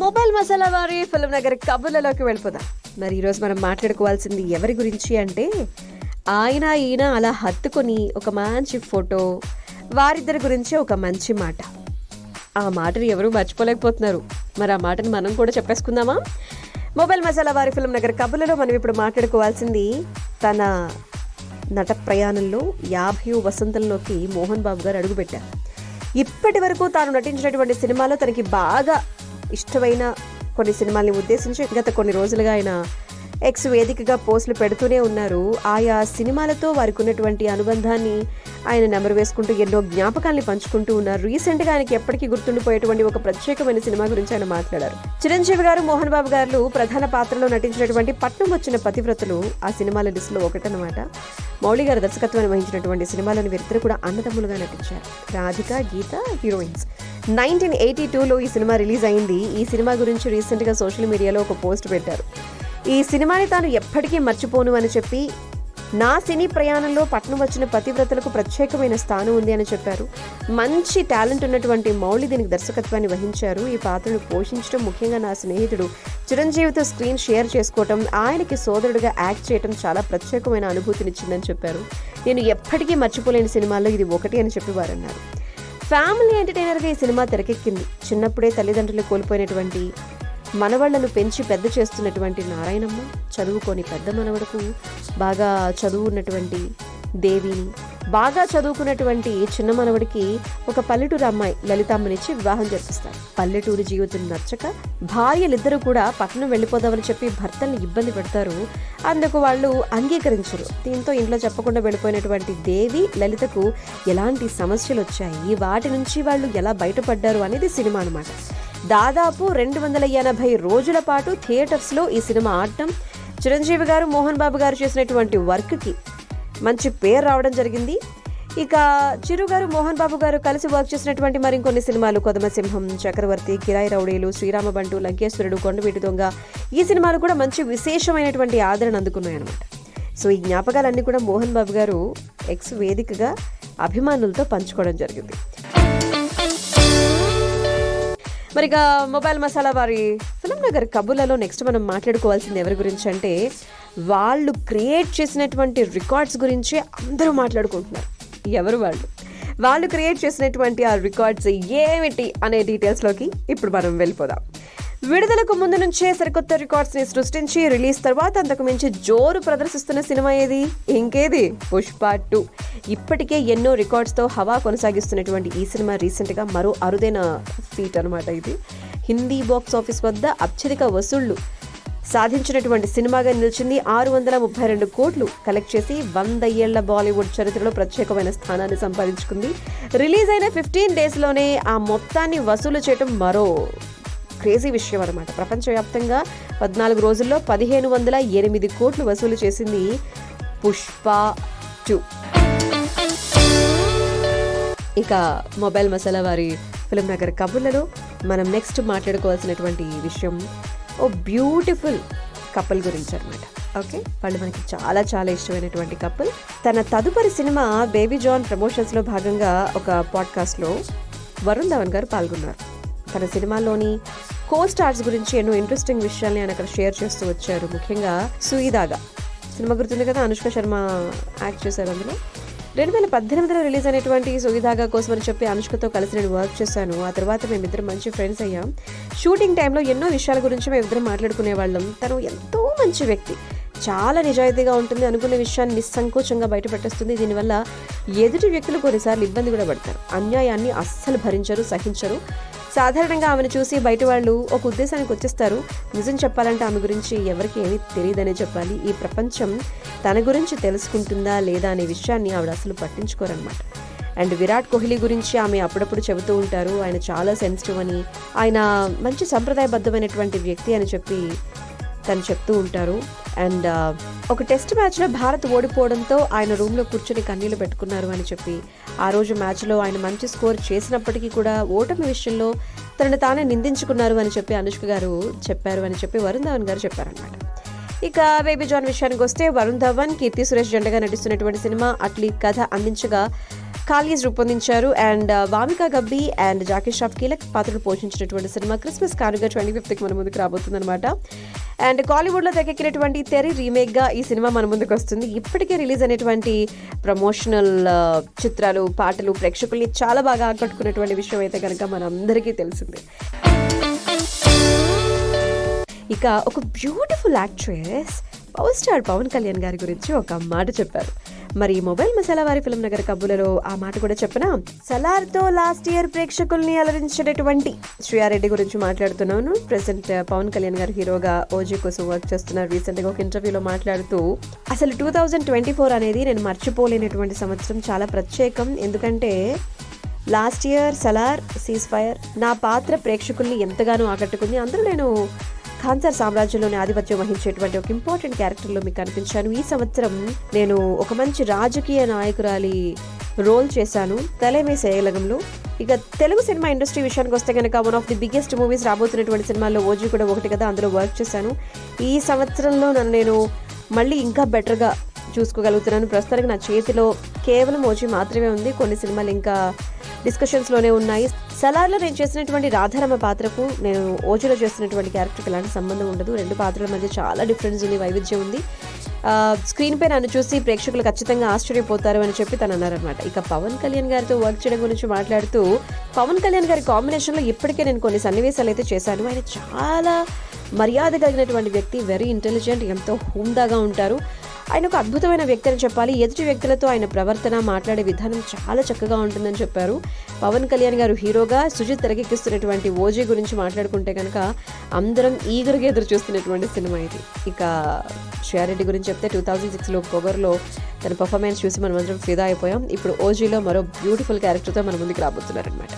Mobile masala వారి film Nagar కబుర్లలోకి వెళ్ళిపోదాం. మరి ఈరోజు మనం మాట్లాడుకోవాల్సింది ఎవరి గురించి అంటే ఈయన అలా హత్తుకొని ఒక మంచి ఫోటో, వారిద్దరి గురించి ఒక మంచి మాట. ఆ మాటను ఎవరూ మర్చిపోలేకపోతున్నారు. మరి ఆ మాటను మనం కూడా చెప్పేసుకుందామా? మొబైల్ మసాలా వారి ఫిల్మ్ నగర్ కబుర్లలో మనం ఇప్పుడు మాట్లాడుకోవాల్సింది తన నట ప్రయాణంలో 50వ వసంతంలోకి మోహన్ బాబు గారు అడుగుపెట్టారు. ఇప్పటి వరకు తాను నటించినటువంటి సినిమాలో తనకి బాగా ఇష్టమైన కొన్ని సినిమాల్ని ఉద్దేశించి గత కొన్ని రోజులుగా ఆయన ఎక్స్ వేదికగా పోస్టులు పెడుతూనే ఉన్నారు. ఆయా సినిమాలతో వారికి ఉన్నటువంటి అనుబంధాన్ని ఆయన నెమరు వేసుకుంటూ ఎన్నో జ్ఞాపకాల్ని పంచుకుంటూ ఉన్నారు. రీసెంట్గా ఆయనకి ఎప్పటికీ గుర్తుండిపోయేటువంటి ఒక ప్రత్యేకమైన సినిమా గురించి ఆయన మాట్లాడారు. చిరంజీవి గారు, మోహన్ బాబు గారు ప్రధాన పాత్రలో నటించినటువంటి పట్నం వచ్చిన పతివ్రతలు ఆ సినిమాల లిస్టులో ఒకటనమాట. మౌళి గారు దర్శకత్వాన్ని వహించినటువంటి సినిమాలోని వీరిద్దరు కూడా అన్నదమ్ములుగా నటించారు. రాధిక, గీత హీరోయిన్స్. 1982లో ఈ సినిమా రిలీజ్ అయింది. ఈ సినిమా గురించి రీసెంట్గా సోషల్ మీడియాలో ఒక పోస్ట్ పెట్టారు. ఈ సినిమాని తాను ఎప్పటికీ మర్చిపోను అని చెప్పి, నా సినీ ప్రయాణంలో పట్నం వచ్చిన పతివ్రతలకు ప్రత్యేకమైన స్థానం ఉంది అని చెప్పారు. మంచి టాలెంట్ ఉన్నటువంటి మౌళి దీనికి దర్శకత్వాన్ని వహించారు. ఈ పాత్రను పోషించడం, ముఖ్యంగా నా స్నేహితుడు చిరంజీవితో స్క్రీన్ షేర్ చేసుకోవటం, ఆయనకి సోదరుడిగా యాక్ట్ చేయడం చాలా ప్రత్యేకమైన అనుభూతినిచ్చిందని చెప్పారు. నేను ఎప్పటికీ మర్చిపోలేని సినిమాల్లో ఇది ఒకటి అని చెప్పి వారు అన్నారు. ఫ్యామిలీ ఎంటర్టైనర్గా ఈ సినిమా తెరకెక్కింది. చిన్నప్పుడే తల్లిదండ్రులు కోల్పోయినటువంటి మనవాళ్లను పెంచి పెద్ద చేస్తున్నటువంటి నారాయణమ్మ, చదువుకొని పెద్ద మనవడకు బాగా చదువు ఉన్నటువంటి దేవిని, బాగా చదువుకున్నటువంటి చిన్న మనవడికి ఒక పల్లెటూరు అమ్మాయి లలితామ్మనిచ్చి వివాహం జరిపిస్తారు. పల్లెటూరు జీవితం నచ్చక భార్యలిద్దరూ కూడా పట్టణం వెళ్ళిపోదామని చెప్పి భర్తల్ని ఇబ్బంది పెడతారు. అందుకు వాళ్ళు అంగీకరించరు. దీంతో ఇంట్లో చెప్పకుండా వెళ్ళిపోయినటువంటి దేవి, లలితకు ఎలాంటి సమస్యలు వచ్చాయి, వాటి నుంచి వాళ్ళు ఎలా బయటపడ్డారు అనేది సినిమా అనమాట. దాదాపు 280 రోజుల పాటు థియేటర్స్లో ఈ సినిమా ఆడటం, చిరంజీవి గారు, మోహన్ బాబు గారు చేసినటువంటి వర్క్కి మంచి పేరు రావడం జరిగింది. ఇక చిరు గారు, మోహన్ బాబు గారు కలిసి వర్క్ చేసినటువంటి మరికొన్ని సినిమాలు కొదమసింహం, చక్రవర్తి, కిరాయి రౌడీలు, శ్రీరామబంటు, లంకేశ్వరుడు, కొండవీటి దొంగ, ఈ సినిమాలు కూడా మంచి విశేషమైనటువంటి ఆదరణ అందుకున్నాయన్నమాట. సో ఈ జ్ఞాపకాలన్నీ కూడా మోహన్ బాబు గారు ఎక్స్ వేదికగా అభిమానులతో పంచుకోవడం జరిగింది. మరిగా మొబైల్ మసాలా వారి ఫిల్మ్ నగర్ కబుర్లలో నెక్స్ట్ మనం మాట్లాడుకోవాల్సింది ఎవరి గురించి అంటే, వాళ్ళు క్రియేట్ చేసినటువంటి రికార్డ్స్ గురించి అందరూ మాట్లాడుకుంటున్నారు. ఎవరు వాళ్ళు క్రియేట్ చేసినటువంటి ఆ రికార్డ్స్ ఏమిటి అనే డీటెయిల్స్లోకి ఇప్పుడు మనం వెళ్ళిపోదాం. విడుదలకు ముందు నుంచే సరికొత్త రికార్డ్స్ని సృష్టించి రిలీజ్ తర్వాత అంతకు మించి జోరు ప్రదర్శిస్తున్న సినిమా ఏది? ఇంకేది? పుష్ప 2. ఇప్పటికే ఎన్నో రికార్డ్స్తో హవా కొనసాగిస్తున్నటువంటి ఈ సినిమా రీసెంట్గా మరో అరుదైన ఫీట్ అనమాట. ఇది హిందీ బాక్స్ ఆఫీస్ వద్ద అత్యధిక వసూళ్లు సాధించినటువంటి సినిమాగా నిలిచింది. 632 కోట్లు కలెక్ట్ చేసి 100 ఏళ్ల బాలీవుడ్ చరిత్రలో ప్రత్యేకమైన స్థానాన్ని సంపాదించుకుంది. రిలీజ్ అయిన 15 డేస్లోనే ఆ మొత్తాన్ని వసూలు చేయడం మరో క్రేజీ విషయం అనమాట. ప్రపంచవ్యాప్తంగా 14 రోజుల్లో 1508 కోట్లు వసూలు చేసింది పుష్ప 2. ఇక మొబైల్ మసాలా వారి ఫిల్మ్ నగర్ కబుర్లలో మనం నెక్స్ట్ మాట్లాడుకోవాల్సినటువంటి విషయం ఓ బ్యూటిఫుల్ కపుల్ గురించి అనమాట. ఓకే, వాళ్ళు మనకి చాలా చాలా ఇష్టమైనటువంటి కపుల్. తన తదుపరి సినిమా బేబీ జాన్ ప్రమోషన్స్లో భాగంగా ఒక పాడ్కాస్ట్లో వరుణ్ ధవన్ గారు పాల్గొన్నారు. తన సినిమాలోని కో స్టార్స్ గురించి ఎన్నో ఇంట్రెస్టింగ్ విషయాల్ని ఆయన అక్కడ షేర్ చేస్తూ వచ్చారు. ముఖ్యంగా సుయిదాగా సినిమా గుర్తుంది కదా, అనుష్క శర్మ యాక్ట్ చేశారు అందులో. 2018లో రిలీజ్ అయినటువంటి సుయిదాగా కోసం అని చెప్పి అనుష్కతో కలిసి నేను వర్క్ చేశాను. ఆ తర్వాత మేమిద్దరం మంచి ఫ్రెండ్స్ అయ్యాం. షూటింగ్ టైంలో ఎన్నో విషయాల గురించి మేమిద్దరం మాట్లాడుకునే వాళ్ళం. తను ఎంతో మంచి వ్యక్తి, చాలా నిజాయితీగా ఉంటుంది, అనుకున్న విషయాన్ని నిస్సంకోచంగా బయటపెట్టేస్తుంది. దీనివల్ల ఎదుటి వ్యక్తులు కొన్నిసార్లు ఇబ్బంది కూడా పడతారు. అన్యాయాన్ని అస్సలు భరించరు, సహించరు. సాధారణంగా ఆమెను చూసి బయట వాళ్ళు ఒక ఉద్దేశానికి వచ్చేస్తారు. నిజం చెప్పాలంటే ఆమె గురించి ఎవరికి ఏమీ తెలియదనే చెప్పాలి. ఈ ప్రపంచం తన గురించి తెలుసుకుంటుందా లేదా అనే విషయాన్ని ఆవిడ అసలు పట్టించుకోరనమాట. అండ్ విరాట్ కోహ్లీ గురించి ఆమె అప్పుడప్పుడు చెబుతూ ఉంటారు. ఆయన చాలా సెన్సిటివ్ అని, ఆయన మంచి సంప్రదాయబద్ధమైనటువంటి వ్యక్తి అని చెప్పి తను చెప్తూ ఉంటారు. అండ్ ఒక టెస్ట్ మ్యాచ్లో భారత్ ఓడిపోవడంతో ఆయన రూమ్లో కూర్చొని కన్నీళ్లు పెట్టుకున్నారు అని చెప్పి, ఆ రోజు మ్యాచ్లో ఆయన మంచి స్కోర్ చేసినప్పటికీ కూడా ఓటమి విషయంలో తనను తానే నిందించుకున్నారు అని చెప్పి అనుష్క గారు చెప్పారు అని చెప్పి వరుణ్ ధవన్ గారు చెప్పారనమాట. ఇక బేబీ జాన్ విషయానికి వస్తే, వరుణ్ ధవన్, కీర్తి సురేష్ జంటగా నటిస్తున్నటువంటి సినిమా అట్లీ కథ అందించగా ఖాళీస్ రూపొందించారు. అండ్ వామికా గబ్బి అండ్ జాకీ ష్రాఫ్ కీలక పాత్రలు పోషించినటువంటి సినిమా క్రిస్మస్ కానుక 25th మన ముందుకు రాబోతుందన్నమాట. అండ్ కాలీవుడ్లో తెగెక్కినటువంటి తెరి రీమేక్గా ఈ సినిమా మన ముందుకు వస్తుంది. ఇప్పటికే రిలీజ్ అయినటువంటి ప్రమోషనల్ చిత్రాలు, పాటలు ప్రేక్షకుల్ని చాలా బాగా ఆకట్టుకున్నటువంటి విషయం అయితే కనుక మనందరికీ తెలిసిందే. ఇక ఒక beautiful actress power star Pawan Kalyan గారి గురించి ఒక మాట చెప్పారు. మరి మొబైల్ మసాలా వారి ఫిల్మ్ నగర్ కబుర్లలో ఆ మాట కూడా చెప్పనా. సలార్తో లాస్ట్ ఇయర్ ప్రేక్షకుల్ని అలరించినటువంటి శ్రీయారెడ్డి గురించి మాట్లాడుతున్నాను. ప్రెసెంట్ పవన్ కళ్యాణ్ గారు హీరోగా ఓజీ కోసం వర్క్ చేస్తున్నారు. రీసెంట్గా ఒక ఇంటర్వ్యూలో మాట్లాడుతూ అసలు 2024 అనేది నేను మర్చిపోలేనటువంటి సంవత్సరం, చాలా ప్రత్యేకం. ఎందుకంటే last year Salaar, cease fire నా పాత్ర ప్రేక్షకుల్ని ఎంతగానో ఆకట్టుకుంది. అందులో నేను ఖాన్సార్ సామ్రాజ్యంలోని ఆధిపత్యం వహించేటువంటి ఒక ఇంపార్టెంట్ క్యారెక్టర్లో మీకు కనిపించాను. ఈ సంవత్సరం నేను ఒక మంచి రాజకీయ నాయకురాలి రోల్ చేశాను తలేమే సేయలగంలో. ఇక తెలుగు సినిమా ఇండస్ట్రీ విషయానికి వస్తే కనుక one of the biggest movies రాబోతున్నటువంటి సినిమాల్లో ఓజీ కూడా ఒకటి కదా, అందులో వర్క్ చేశాను. ఈ సంవత్సరంలో నన్ను నేను మళ్ళీ ఇంకా బెటర్గా చూసుకోగలుగుతున్నాను. ప్రస్తుతానికి నా చేతిలో కేవలం ఓజీ మాత్రమే ఉంది. కొన్ని సినిమాలు ఇంకా డిస్కషన్స్లోనే ఉన్నాయి. సలార్లో నేను చేసినటువంటి రాధారమ్మ పాత్రకు నేను ఓజీలో చేస్తున్నటువంటి క్యారెక్టర్కి ఎలాంటి సంబంధం ఉండదు. రెండు పాత్రల మధ్య చాలా డిఫరెన్స్ ఉంది, వైవిధ్యం ఉంది. స్క్రీన్ పై నన్ను చూసి ప్రేక్షకులు ఖచ్చితంగా ఆశ్చర్యపోతారు అని చెప్పి తను అన్నారనమాట. ఇక పవన్ కళ్యాణ్ గారితో వర్క్ చేయడం గురించి మాట్లాడుతూ పవన్ కళ్యాణ్ గారి కాంబినేషన్లో ఇప్పటికే నేను కొన్ని సన్నివేశాలు అయితే చేశాను. ఆయన చాలా మర్యాద కలిగినటువంటి వ్యక్తి, వెరీ ఇంటెలిజెంట్, ఎంతో హుందాగా ఉంటారు. ఆయన ఒక అద్భుతమైన వ్యక్తి అని చెప్పాలి. ఎదుటి వ్యక్తులతో ఆయన ప్రవర్తన, మాట్లాడే విధానం చాలా చక్కగా ఉంటుందని చెప్పారు. పవన్ కళ్యాణ్ గారు హీరోగా సుజిత్ తెరకెక్కిస్తున్నటువంటి ఓజీ గురించి మాట్లాడుకుంటే కనుక అందరం ఈగరుగా ఎదురు చూస్తున్నటువంటి సినిమా ఇది. ఇక శ్రీయారెడ్డి గురించి చెప్తే 2006లో పొగర్లో తన పర్ఫార్మెన్స్ చూసి మనం అందరం ఫిదా అయిపోయాం. ఇప్పుడు ఓజీలో మరో బ్యూటిఫుల్ క్యారెక్టర్తో మన ముందుకు రాబోతున్నారనమాట.